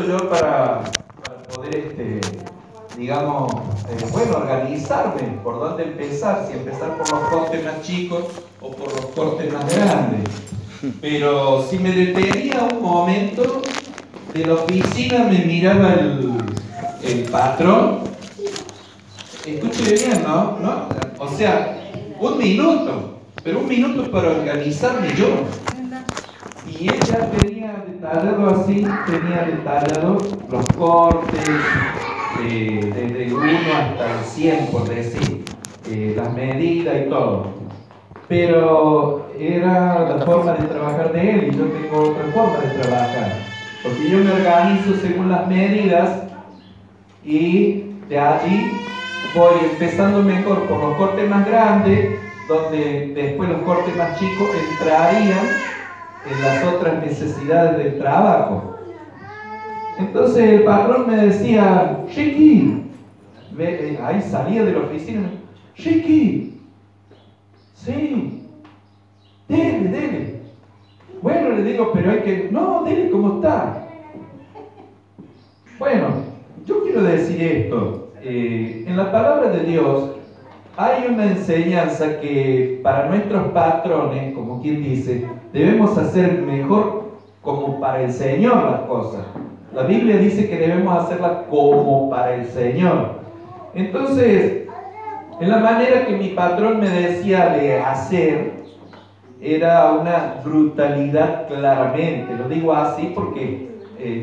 yo para poder, digamos, bueno, organizarme por dónde empezar, si empezar por los cortes más chicos o por los cortes más grandes. Pero si me detenía un momento, de la oficina me miraba el patrón. Escuche bien, ¿no? O sea, un minuto, pero un minuto para organizarme yo. Y ella tenía detallado así, tenía detallado los cortes, desde el 1 hasta el 100, por decir, las medidas y todo. Pero era la forma de trabajar de él y yo tengo otra forma de trabajar. Porque yo me organizo según las medidas y de allí voy empezando mejor por los cortes más grandes, donde después los cortes más chicos entrarían en las otras necesidades del trabajo. Entonces el patrón me decía, Chiqui, ahí salía de la oficina, Chiqui, sí, dele. Bueno, le digo, pero hay que, no, dele como está. Bueno, yo quiero decir esto, en la palabra de Dios hay una enseñanza que para nuestros patrones, como quien dice, debemos hacer mejor como para el Señor las cosas. La Biblia dice que debemos hacerlas como para el Señor. Entonces, en la manera que mi patrón me decía de hacer, era una brutalidad claramente. Lo digo así porque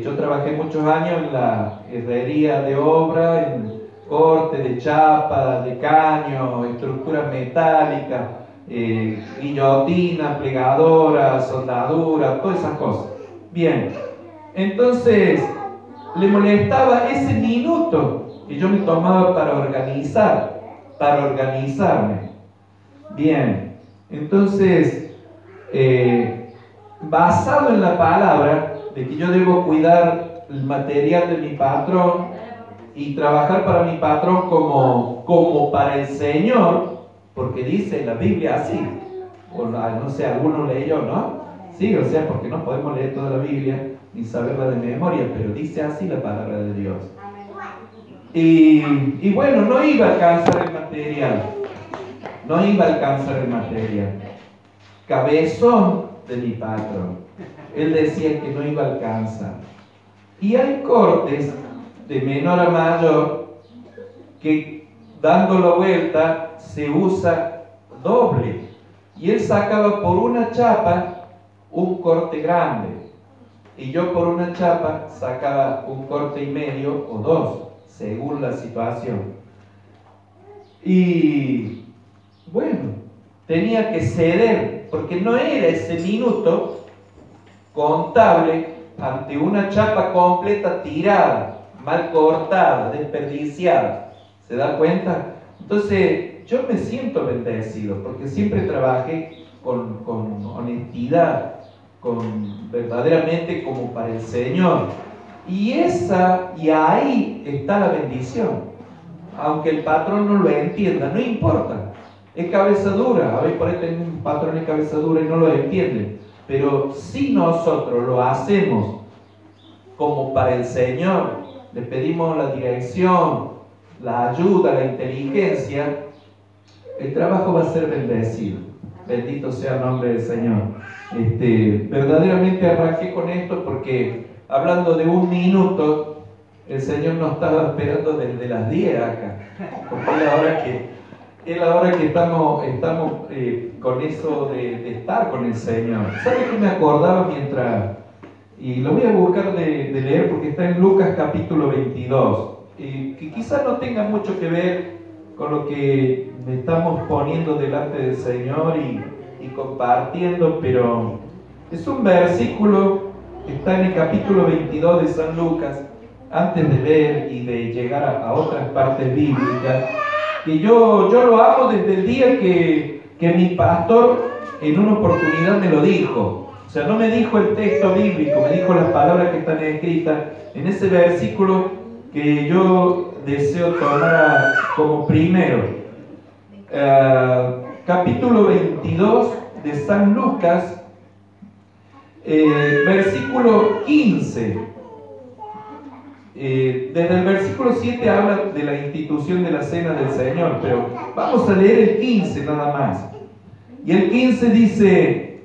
yo trabajé muchos años en la herrería de obra, en corte de chapa, de caño, estructuras metálicas, guillotina, plegadora, soldadura, todas esas cosas. Bien, entonces le molestaba ese minuto que yo me tomaba para organizarme. Bien, entonces, basado en la palabra de que yo debo cuidar el material de mi patrón y trabajar para mi patrón como para el Señor, porque dice la Biblia así, o no sé, alguno leyó, ¿no? Sí, o sea, porque no podemos leer toda la Biblia ni saberla de memoria, pero dice así la palabra de Dios. Y bueno, no iba a alcanzar el material. Cabezón de mi patrón. Él decía que no iba a alcanzar. Y hay cortes de menor a mayor que dando la vuelta se usa doble. Y él sacaba por una chapa un corte grande. Y yo por una chapa sacaba un corte y medio o dos, según la situación. Y bueno, tenía que ceder, porque no era ese minuto contable ante una chapa completa tirada, mal cortada, desperdiciada. ¿Se da cuenta? Entonces, yo me siento bendecido, porque siempre trabajé con honestidad, verdaderamente como para el Señor. Y ahí está la bendición. Aunque el patrón no lo entienda, no importa. Es cabeza dura. A ver, por ahí tengo un patrón de cabeza dura y no lo entiende. Pero si nosotros lo hacemos como para el Señor, le pedimos la dirección, la ayuda, la inteligencia, el trabajo va a ser bendecido. Bendito sea el nombre del Señor. Verdaderamente arranqué con esto porque hablando de un minuto, el Señor nos estaba esperando desde las 10 acá, porque es la hora que estamos con eso de estar con el Señor. ¿Sabe qué me acordaba mientras? Y lo voy a buscar de leer porque está en Lucas capítulo 22, que quizás no tenga mucho que ver con lo que estamos poniendo delante del Señor y compartiendo, pero es un versículo que está en el capítulo 22 de San Lucas, antes de ver y de llegar a otras partes bíblicas, que yo lo amo desde el día que mi pastor en una oportunidad me lo dijo. O sea, no me dijo el texto bíblico, me dijo las palabras que están escritas en ese versículo que yo deseo tomar como primero. Capítulo 22 de San Lucas, versículo 15. Desde el versículo 7 habla de la institución de la cena del Señor, pero vamos a leer el 15 nada más. Y el 15 dice: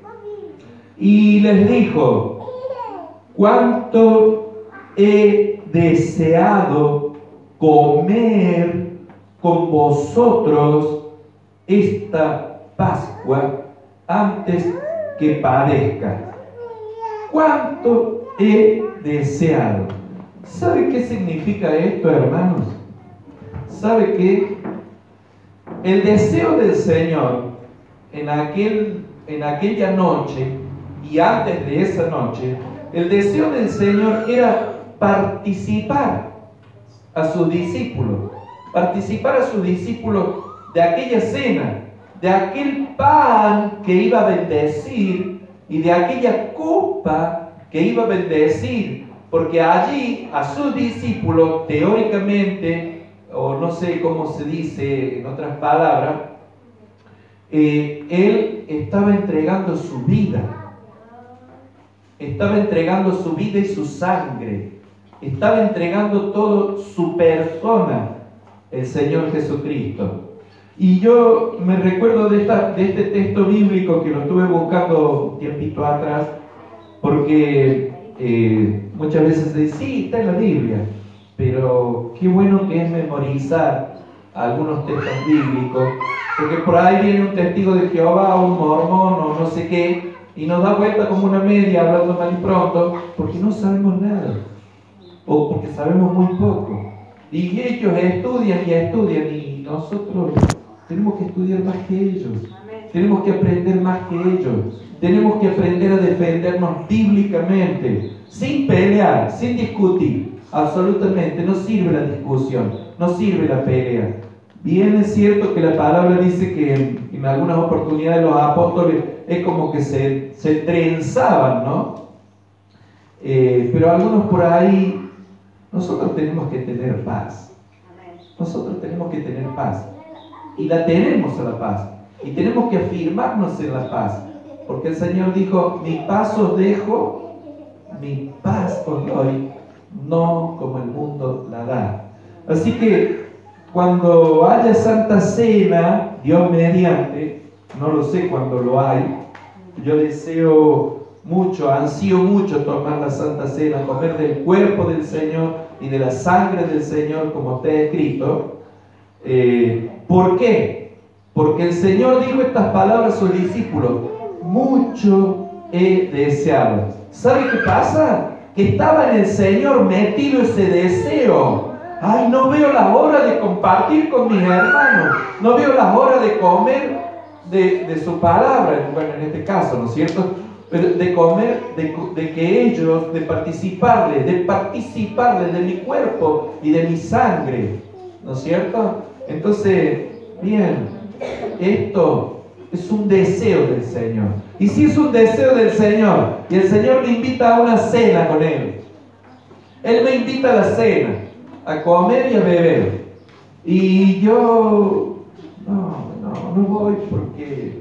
y les dijo, cuánto he deseado comer con vosotros esta Pascua antes que padezca. Cuánto he deseado. ¿Sabe qué significa esto, hermanos? ¿Sabe qué? El deseo del Señor en aquella noche y antes de esa noche, el deseo del Señor era participar a sus discípulos de aquella cena, de aquel pan que iba a bendecir y de aquella copa que iba a bendecir, porque allí a sus discípulos, teóricamente, o no sé cómo se dice en otras palabras, Él estaba entregando su vida. Estaba entregando su vida y su sangre. Estaba entregando todo su persona, el Señor Jesucristo. Y yo me recuerdo de este texto bíblico que lo estuve buscando un tiempito atrás, porque muchas veces se dice, sí, está en la Biblia, pero qué bueno que es memorizar algunos textos bíblicos, porque por ahí viene un testigo de Jehová, un mormón o no sé qué, y nos da vuelta como una media hablando mal y pronto, porque no sabemos nada, o porque sabemos muy poco. Y ellos estudian, y nosotros tenemos que estudiar más que ellos. Tenemos que aprender más que ellos. Tenemos que aprender a defendernos bíblicamente, sin pelear, sin discutir. Absolutamente, no sirve la discusión, no sirve la pelea. Bien es cierto que la palabra dice que en algunas oportunidades los apóstoles es como que se trenzaban, ¿no? Pero algunos por ahí, nosotros tenemos que tener paz. Nosotros tenemos que tener paz. Y la tenemos a la paz. Y tenemos que afirmarnos en la paz. Porque el Señor dijo, mi paz os dejo, mi paz os doy, no como el mundo la da. Así que cuando haya Santa Cena, Dios mediante, no lo sé cuándo lo hay, yo deseo mucho, ansío mucho tomar la Santa Cena, comer del cuerpo del Señor y de la sangre del Señor, como está escrito. ¿Por qué? Porque el Señor dijo estas palabras a sus discípulos, mucho he deseado. ¿Sabe qué pasa? Que estaba en el Señor metido ese deseo. Ay, no veo la hora de compartir con mis hermanos, no veo la hora de comer de su palabra, bueno, en este caso, ¿no es cierto? Pero de comer, de que ellos, de participarles de mi cuerpo y de mi sangre, ¿no es cierto? Entonces, bien, esto es un deseo del Señor. Y si es un deseo del Señor, y el Señor me invita a una cena con Él, Él me invita a la cena, a comer y a beber, y yo no voy porque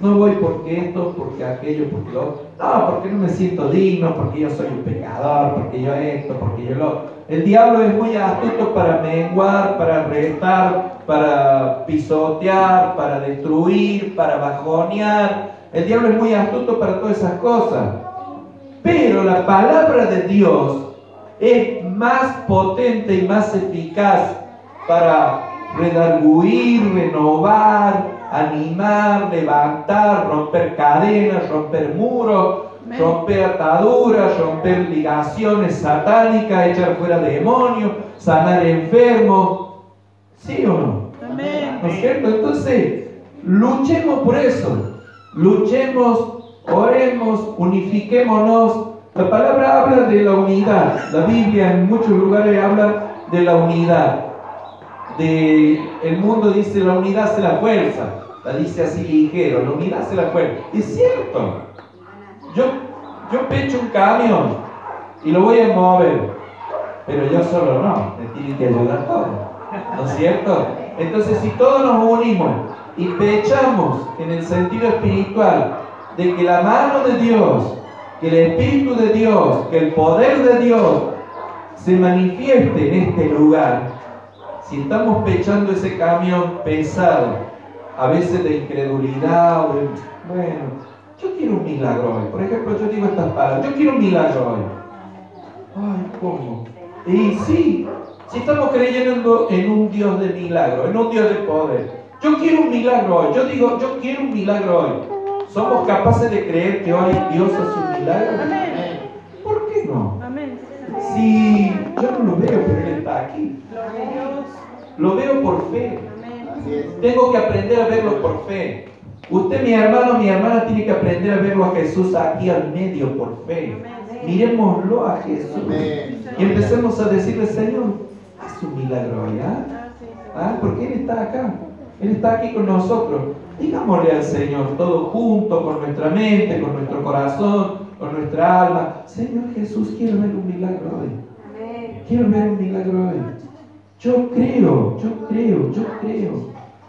no voy porque esto, porque aquello, porque lo otro, porque no me siento digno, porque yo soy un pecador, porque yo esto, porque yo lo. El diablo es muy astuto para menguar, para restar, para pisotear, para destruir, para bajonear. El diablo es muy astuto para todas esas cosas. Pero la palabra de Dios es más potente y más eficaz para redarguir, renovar, animar, levantar, romper cadenas, romper muros, romper ataduras, romper ligaciones satánicas, echar fuera demonios, sanar enfermos. ¿Sí o no? ¿No es cierto? Entonces, luchemos por eso. Luchemos, oremos, unifiquémonos. La palabra habla de la unidad. La Biblia en muchos lugares habla de la unidad. El mundo dice la unidad hace la fuerza. La dice así ligero, la unidad hace la fuerza. Y es cierto. Yo pecho un camión y lo voy a mover, pero yo solo no, me tienen que ayudar todos, ¿no es cierto? Entonces, si todos nos unimos y pechamos en el sentido espiritual de que la mano de Dios que el Espíritu de Dios, que el poder de Dios se manifieste en este lugar, si estamos pechando ese camión pesado, a veces de incredulidad, o de, bueno, yo quiero un milagro hoy. Por ejemplo, yo digo estas palabras, yo quiero un milagro hoy. Ay, ¿cómo? Y sí, si estamos creyendo en un Dios de milagro, en un Dios de poder, yo quiero un milagro hoy. Yo digo, yo quiero un milagro hoy. ¿Somos capaces de creer que hoy Dios hace un milagro? ¿Por qué no? Si yo no lo veo, pero Él está aquí. Lo veo por fe. Tengo que aprender a verlo por fe. Usted, mi hermano, mi hermana, tiene que aprender a verlo a Jesús aquí al medio por fe. Miremoslo a Jesús y empecemos a decirle, Señor, haz un milagro hoy, porque Él está acá. Él está aquí con nosotros. Digámosle al Señor todo junto, con nuestra mente, con nuestro corazón, con nuestra alma. Señor Jesús, quiero ver un milagro hoy. Quiero ver un milagro hoy. Yo creo.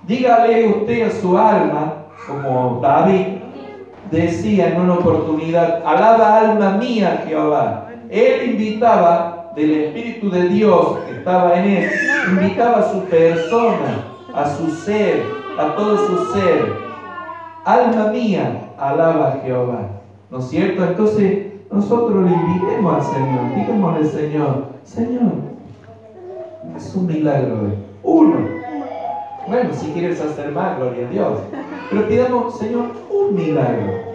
Dígale usted a su alma, como David decía en una oportunidad, alaba alma mía a Jehová. Él invitaba del Espíritu de Dios que estaba en él, invitaba a su persona, a su ser, a todo su ser. Alma mía, alaba a Jehová. ¿No es cierto? Entonces nosotros le invitemos al Señor, digámosle Señor, es un milagro hoy. Uno. Bueno, si quieres hacer más, gloria a Dios. Pero pidamos, Señor, un milagro.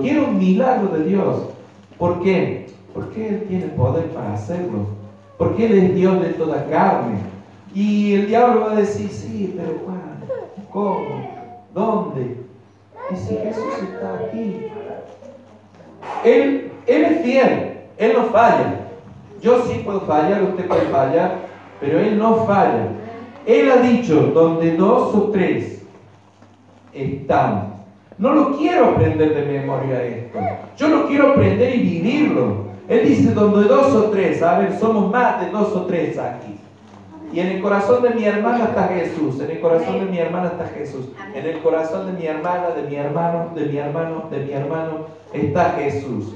Quiero un milagro de Dios. ¿Por qué? Porque Él tiene poder para hacerlo. Porque Él es Dios de toda carne. Y el diablo va a decir, sí, pero ¿cuándo? ¿Cómo? ¿Dónde? Y si Jesús está aquí. Él es fiel. Él no falla. Yo sí puedo fallar, usted puede fallar, pero Él no falla. Él ha dicho, donde 2 o 3 están. No lo quiero aprender de memoria esto. Yo lo quiero aprender y vivirlo. Él dice, donde 2 o 3, a ver, somos más de 2 o 3 aquí. Y en el corazón de mi hermana está Jesús, en el corazón de mi hermana está Jesús, en el corazón de mi hermana, de mi hermano, de mi hermano, de mi hermano está Jesús.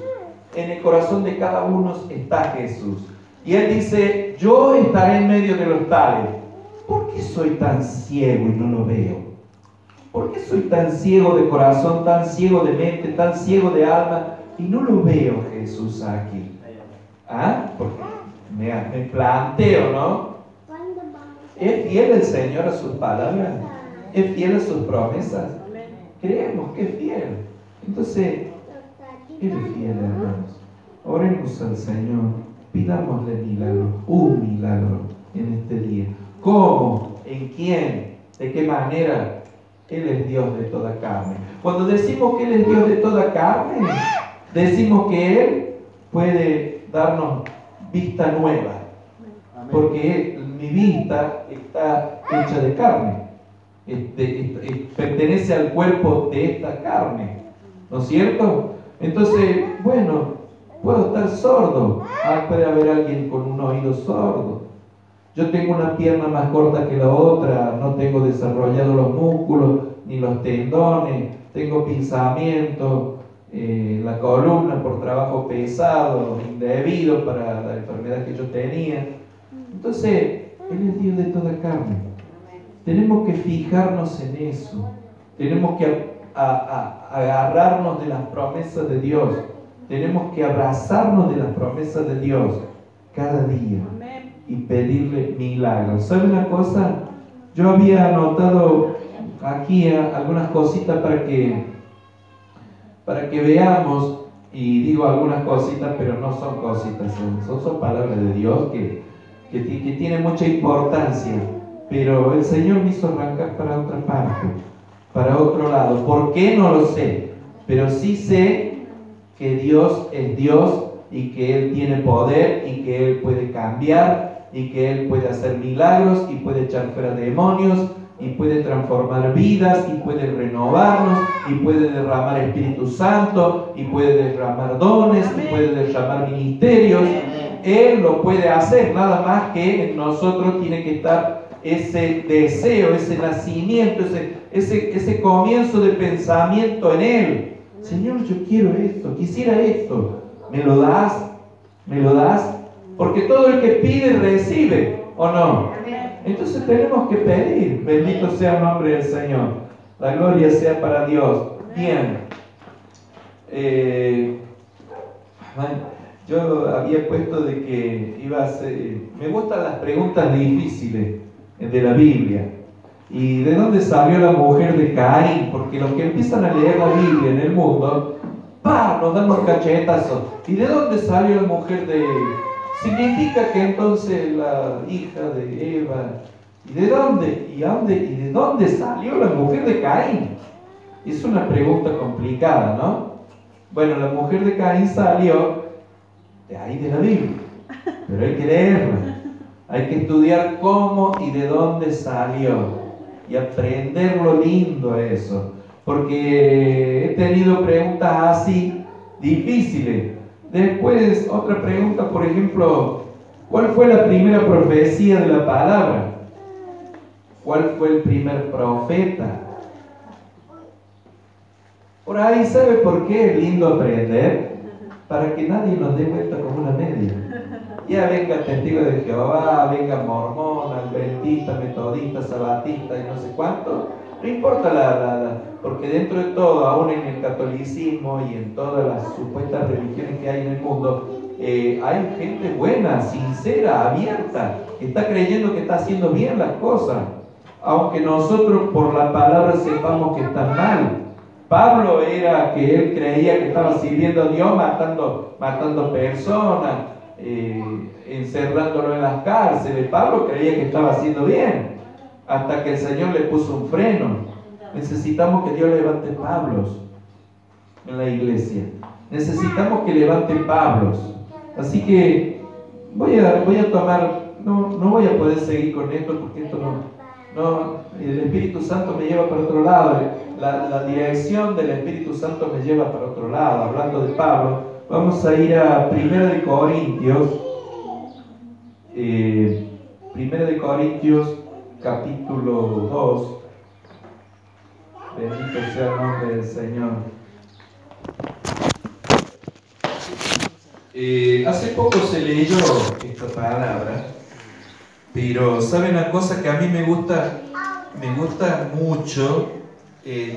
En el corazón de cada uno está Jesús. Y Él dice, yo estaré en medio de los tales. ¿Por qué soy tan ciego y no lo veo? ¿Por qué soy tan ciego de corazón, tan ciego de mente, tan ciego de alma y no lo veo Jesús aquí? Porque me planteo, ¿no? ¿Es fiel el Señor a sus palabras? ¿Es fiel a sus promesas? Creemos que es fiel. Entonces, Él es fiel, hermanos. Oremos al Señor, pidámosle un milagro en este día. ¿Cómo? ¿En quién? ¿De qué manera? Él es Dios de toda carne. Cuando decimos que Él es Dios de toda carne, decimos que Él puede darnos vista nueva. Porque mi vista está hecha de carne. Pertenece al cuerpo de esta carne. ¿No es cierto? Entonces, bueno, puedo estar sordo. Puede haber alguien con un oído sordo. Yo tengo una pierna más corta que la otra, no tengo desarrollados los músculos ni los tendones, tengo pinzamiento, la columna por trabajo pesado, indebido para la enfermedad que yo tenía. Entonces, Él es Dios de toda carne. Tenemos que fijarnos en eso. Tenemos que agarrarnos de las promesas de Dios. Tenemos que abrazarnos de las promesas de Dios cada día y pedirle milagros. ¿Sabe una cosa? Yo había anotado aquí algunas cositas para que veamos, y digo algunas cositas, pero no son cositas, son palabras de Dios que tienen mucha importancia, pero el Señor me hizo arrancar para otra parte, para otro lado. ¿Por qué? No lo sé, pero sí sé que Dios es Dios y que Él tiene poder y que Él puede cambiar y que Él puede hacer milagros y puede echar fuera demonios y puede transformar vidas y puede renovarnos y puede derramar Espíritu Santo y puede derramar dones y puede derramar ministerios. Él lo puede hacer, nada más que en nosotros tiene que estar ese deseo, ese nacimiento, ese comienzo de pensamiento en Él. Señor, yo quiero esto, quisiera esto. ¿Me lo das? ¿Me lo das? Porque todo el que pide recibe, ¿o no? Entonces tenemos que pedir. Bendito sea el nombre del Señor. La gloria sea para Dios. Bien. Yo había puesto de que iba a ser... Me gustan las preguntas difíciles de la Biblia. ¿Y de dónde salió la mujer de Caín? Porque los que empiezan a leer la Biblia en el mundo, ¡pah!, nos dan los cachetazos. ¿Y de dónde salió la mujer de...? Significa que entonces la hija de Eva... ¿Y de dónde? ¿Y de dónde salió la mujer de Caín? Es una pregunta complicada, ¿no? Bueno, la mujer de Caín salió de ahí de la Biblia, pero hay que leerla, hay que estudiar cómo y de dónde salió y aprender lo lindo a eso, porque he tenido preguntas así difíciles. Después otra pregunta, por ejemplo, ¿cuál fue la primera profecía de la palabra? ¿Cuál fue el primer profeta? Por ahí, ¿sabe por qué es lindo aprender? Para que nadie nos dé vuelta como una media. Ya venga testigo de Jehová, venga mormón, adventista, metodista, sabatista y no sé cuánto. No importa porque dentro de todo, aún en el catolicismo y en todas las supuestas religiones que hay en el mundo, hay gente buena, sincera, abierta, que está creyendo que está haciendo bien las cosas, aunque nosotros por la palabra sepamos que están mal. Pablo era que él creía que estaba sirviendo a Dios matando personas, encerrándolo en las cárceles. Pablo creía que estaba haciendo bien, hasta que el Señor le puso un freno. Necesitamos que Dios levante Pablos en la iglesia. Necesitamos que levante Pablos. Así que voy a tomar, no voy a poder seguir con esto, porque esto no, el Espíritu Santo me lleva para otro lado. La dirección del Espíritu Santo me lleva para otro lado. Hablando de Pablo, vamos a ir a 1 de Corintios, 1 de Corintios capítulo 2. Bendito sea el nombre del Señor. Hace poco se leyó esta palabra, pero ¿saben una cosa que a mí me gusta mucho?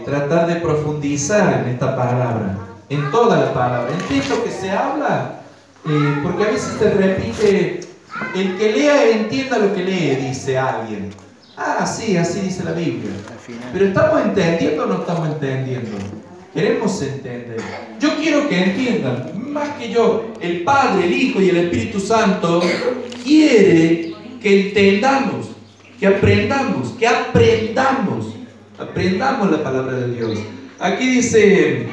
Tratar de profundizar en esta palabra, en toda la palabra, en esto que se habla, porque a veces se repite, el que lea entienda lo que lee, dice alguien. Ah, sí, así dice la Biblia. Pero ¿estamos entendiendo o no estamos entendiendo? Queremos entender. Yo quiero que entiendan, más que yo, el Padre, el Hijo y el Espíritu Santo quiere que entendamos, que aprendamos la palabra de Dios. Aquí dice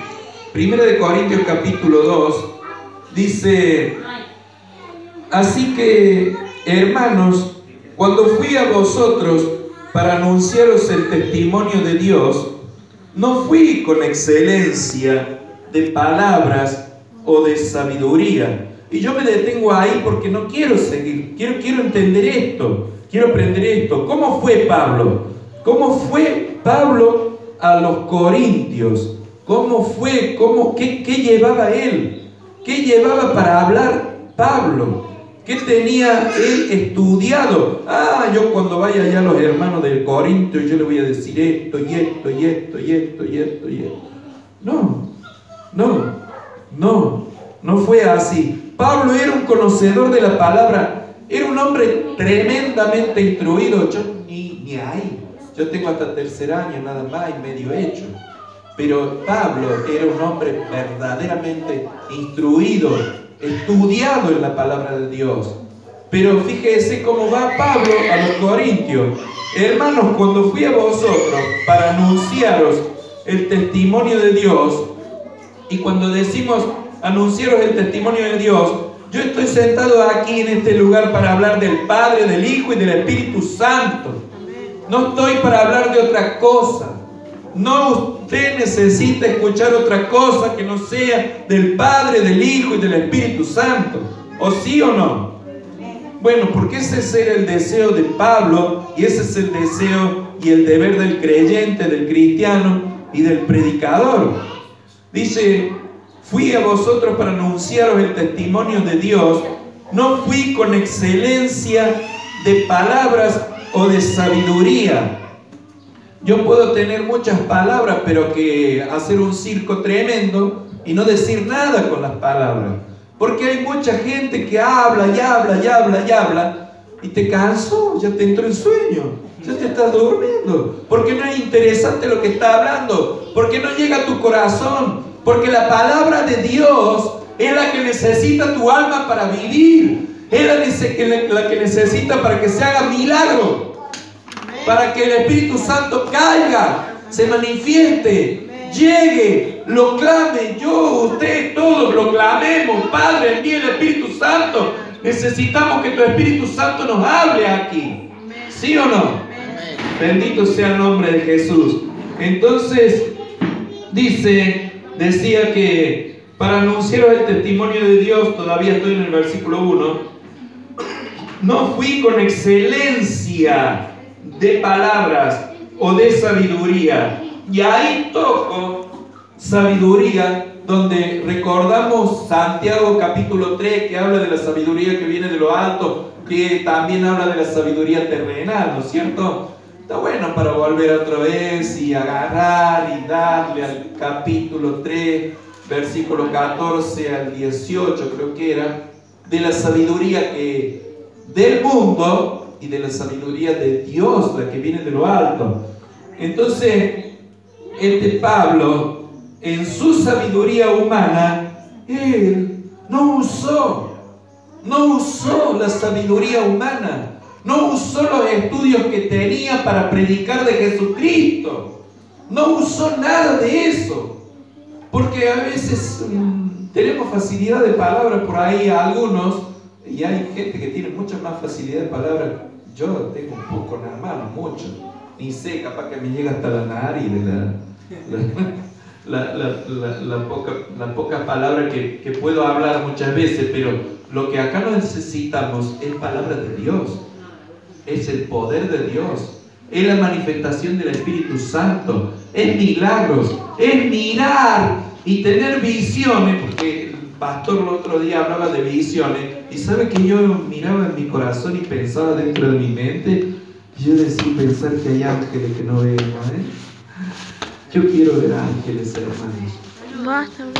1 de Corintios capítulo 2, dice: así que, hermanos, cuando fui a vosotros para anunciaros el testimonio de Dios, no fui con excelencia de palabras o de sabiduría. Y yo me detengo ahí porque no quiero seguir, quiero entender esto, quiero aprender esto. ¿Cómo fue Pablo? ¿Cómo fue Pablo a los corintios? ¿Cómo fue? ¿Qué llevaba él? ¿Qué llevaba para hablar Pablo? ¿Qué tenía él estudiado? Ah, yo cuando vaya allá a los hermanos del Corintio, yo le voy a decir esto y esto y esto y esto y esto y esto. No fue así. Pablo era un conocedor de la palabra, era un hombre tremendamente instruido. Yo ni ahí. Yo tengo hasta tercer año nada más y medio hecho. Pero Pablo era un hombre verdaderamente instruido, estudiado en la palabra de Dios. Pero fíjese cómo va Pablo a los corintios. Hermanos, cuando fui a vosotros para anunciaros el testimonio de Dios, y cuando decimos anunciaros el testimonio de Dios, yo estoy sentado aquí en este lugar para hablar del Padre, del Hijo y del Espíritu Santo. No estoy para hablar de otra cosa. No, usted necesita escuchar otra cosa que no sea del Padre, del Hijo y del Espíritu Santo. ¿O sí o no? Bueno, porque ese era el deseo de Pablo, y ese es el deseo y el deber del creyente, del cristiano y del predicador. Dice, fui a vosotros para anunciaros el testimonio de Dios. No fui con excelencia de palabras o de sabiduría. Yo puedo tener muchas palabras, pero que hacer un circo tremendo y no decir nada con las palabras. Porque hay mucha gente que habla y habla y habla y habla y te cansó, ya te entró el sueño, ya te estás durmiendo. Porque no es interesante lo que está hablando, porque no llega a tu corazón, porque la palabra de Dios es la que necesita tu alma para vivir, es la que necesita para que se haga milagro, para que el Espíritu Santo caiga, se manifieste, llegue, lo clame, yo, usted, todos lo clamemos. Padre, envíe el Espíritu Santo. Necesitamos que tu Espíritu Santo nos hable aquí, ¿sí o no? Bendito sea el nombre de Jesús. Entonces, decía que para anunciaros el testimonio de Dios, todavía estoy en el versículo 1, no fui con excelencia de palabras o de sabiduría. Y ahí toco sabiduría, donde recordamos Santiago capítulo 3, que habla de la sabiduría que viene de lo alto, que también habla de la sabiduría terrenal, ¿no es cierto? Está bueno para volver otra vez y agarrar y darle al capítulo 3, versículo 14 al 18, creo que era, de la sabiduría del mundo y de la sabiduría de Dios, la que viene de lo alto. Entonces, Pablo, en su sabiduría humana, él no usó la sabiduría humana, no usó los estudios que tenía para predicar de Jesucristo, no usó nada de eso, porque a veces tenemos facilidad de palabra por ahí algunos, y hay gente que tiene mucha más facilidad de palabra. Yo tengo un poco nada más, no mucho, ni sé, capaz que me llega hasta la nariz la poca palabra que puedo hablar muchas veces, pero lo que acá necesitamos es palabra de Dios, es el poder de Dios, es la manifestación del Espíritu Santo, es milagros, es mirar y tener visiones, porque el pastor el otro día hablaba de visiones, y sabe que yo miraba en mi corazón y pensaba dentro de mi mente, y yo decía pensar que hay ángeles que no vemos, Yo quiero ver ángeles, hermanos.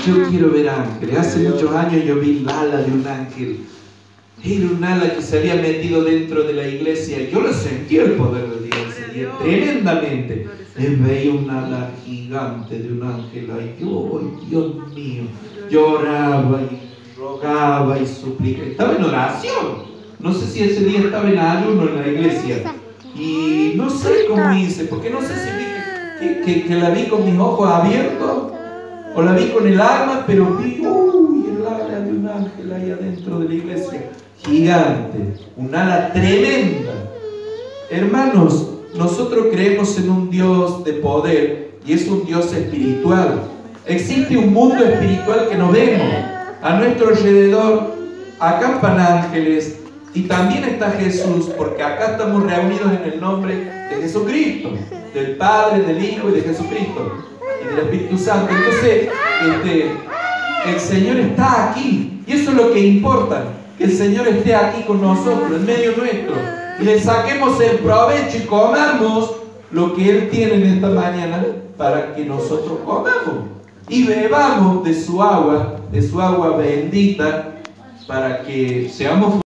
Yo quiero ver ángeles. Hace muchos años yo vi el ala de un ángel. Era un ala que se había metido dentro de la iglesia. Yo lo sentí el poder de Dios tremendamente. Veía un ala gigante de un ángel. Ay, Dios mío. Lloraba y rogaba y suplicaba. Estaba en oración. No sé si ese día estaba en ayuno en la iglesia. Y no sé cómo hice, porque no sé si vi que la vi con mis ojos abiertos o la vi con el alma, pero vi el ala de un ángel ahí adentro de la iglesia, gigante, un ala tremenda. Hermanos, nosotros creemos en un Dios de poder y es un Dios espiritual. Existe un mundo espiritual que no vemos. A nuestro alrededor acampan ángeles y también está Jesús, porque acá estamos reunidos en el nombre de Jesucristo, del Padre, del Hijo y de Jesucristo y del Espíritu Santo. Entonces, el Señor está aquí, y eso es lo que importa, que el Señor esté aquí con nosotros, en medio nuestro, y le saquemos el provecho y comamos lo que Él tiene en esta mañana para que nosotros comamos y bebamos de su agua bendita, para que seamos